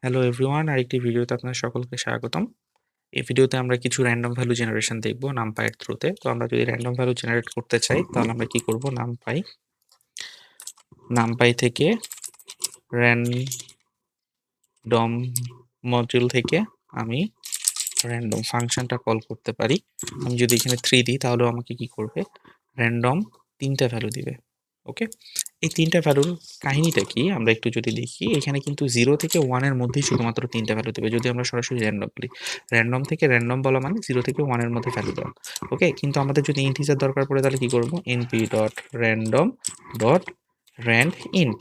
Hello everyone, আরেকটি ভিডিওতে আপনার সকলকে স্বাগতম। এই ভিডিওতে আমরা কিছু র্যান্ডম ভ্যালু জেনারেশন দেখব নামপাই এর থ্রুতে। তো আমরা যদি র্যান্ডম ভ্যালু জেনারেট করতে চাই তাহলে আমরা কি করব, নামপাই থেকে র্যান্ডম মডিউল থেকে আমি র্যান্ডম ফাংশনটা কল করতে পারি। আমি যদি এখানে 3 দিই তাহলেও আমাকে কি করবে, র্যান্ডম 3টা ভ্যালু দিবে। ওকে, এই 3টা ভ্যালুর কাহিনীটা কি আমরা একটু যদি দেখি, এখানে কিন্তু 0 থেকে 1 এর মধ্যেই শুধুমাত্র 3টা ভ্যালু দেবে। যদি আমরা সরাসরি র্যান্ডম বলি, র্যান্ডম থেকে র্যান্ডম বলা মানে 0 থেকে 1 এর মধ্যে ভ্যালু দেওয়া। ওকে, কিন্তু আমাদের যদি ইন্টিজার দরকার পড়ে তাহলে কি করব, np.random.randint।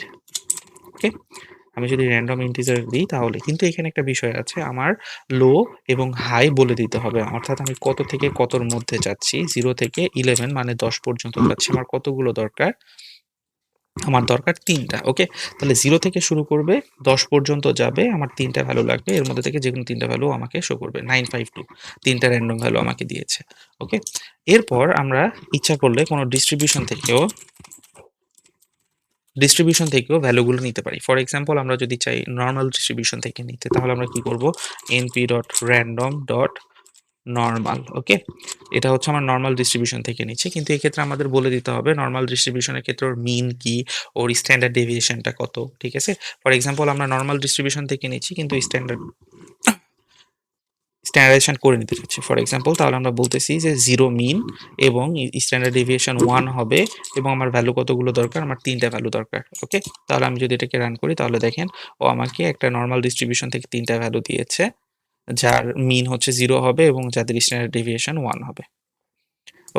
ওকে, আমি যদি র্যান্ডম ইন্টিজার দিই তাহলে কিন্তু এখানে একটা বিষয় আছে, আমার লো এবং হাই বলে দিতে হবে। অর্থাৎ আমি কত থেকে কতর মধ্যে যাচ্ছি, 0 থেকে 11 মানে 10 পর্যন্ত যাচ্ছি। আমার কতগুলো দরকার, আমার দরকার 3টা। ওকে, তাহলে 0 থেকে শুরু করবে, 10 পর্যন্ত যাবে, আমার 3টা ভ্যালু লাগবে। এর মধ্যে থেকে যেকোনো 3টা ভ্যালু আমাকে শো করবে। 952 3টা র্যান্ডম ভ্যালু আমাকে দিয়েছে। ওকে, এরপর আমরা ইচ্ছা করলে কোনো ডিস্ট্রিবিউশন থেকেও ভ্যালুগুলো নিতে পারি। ফর এক্সাম্পল, আমরা যদি চাই নর্মাল ডিস্ট্রিবিউশন থেকে নিতে তাহলে আমরা কি করব, np.random.normal। ওকে, এটা হচ্ছে আমার নর্মাল ডিস্ট্রিবিউশন থেকে নিচ্ছে, কিন্তু এক্ষেত্রে আমাদের বলে দিতে হবে নর্মাল ডিস্ট্রিবিউশনের ক্ষেত্রে ওর মিন কি, ওর স্ট্যান্ডার্ড ডেভিয়েশনটা কত। ঠিক আছে, ফর এক্সাম্পল আমরা নর্মাল ডিস্ট্রিবিউশন থেকে নিচ্ছি কিন্তু স্ট্যান্ডার্ডাইজেশন করে নিতে চাচ্ছি। ফর এক্সাম্পল, তাহলে আমরা বলতেছি যে 0 মিন এবং স্ট্যান্ডার্ড ডেভিয়েশন 1 হবে এবং আমার ভ্যালু কতগুলো দরকার, আমার 3টা ভ্যালু দরকার। ওকে, তাহলে আমি যদি এটাকে রান করি তাহলে দেখেন ও আমাকে একটা নর্মাল ডিস্ট্রিবিউশন থেকে 3টা ভ্যালু দিয়েছে, যার মিন হচ্ছে 0 হবে এবং যাদের স্ট্যান্ডার্ড ডেভিয়েশন 1 হবে।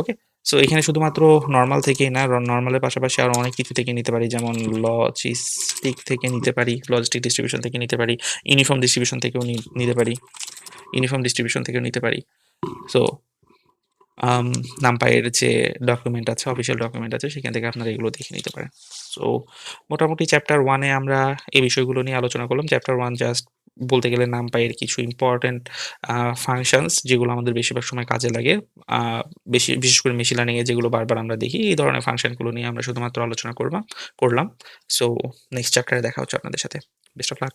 ওকে, সো এখানে শুধুমাত্র নর্মাল থেকেই না, নর্মালের পাশাপাশি আরো অনেক কিছু থেকে নিতে পারি, যেমন লজিস্টিক থেকে নিতে পারি, লজিস্টিক ডিস্ট্রিবিউশন থেকে নিতে পারি, ইউনিফর্ম ডিস্ট্রিবিউশন থেকেও নিতে পারি, ইউনিফর্ম ডিস্ট্রিবিউশন থেকেও নিতে পারি। সো নামপাইয়ের যে ডকুমেন্ট আছে, অফিসিয়াল ডকুমেন্ট আছে, সেখান থেকে আপনারা এগুলো দেখে নিতে পারেন। সো মোটামুটি চ্যাপ্টার 1-এ আমরা এই বিষয়গুলো নিয়ে আলোচনা করলাম। চ্যাপ্টার 1 জাস্ট বলতে গেলে নামপাইয়ের কিছু ইম্পর্টেন্ট ফাংশনস যেগুলো আমাদের বেশিরভাগ সময় কাজে লাগে। আ বিশেষ করে মেশিন লার্নিং এ যেগুলো বারবার আমরা দেখি, এই ধরনের ফাংশনগুলো নিয়ে আমরা শুধুমাত্র আলোচনা করলাম। সো নেক্সট চ্যাপ্টারে দেখা হচ্ছে আপনাদের সাথে। Best of luck.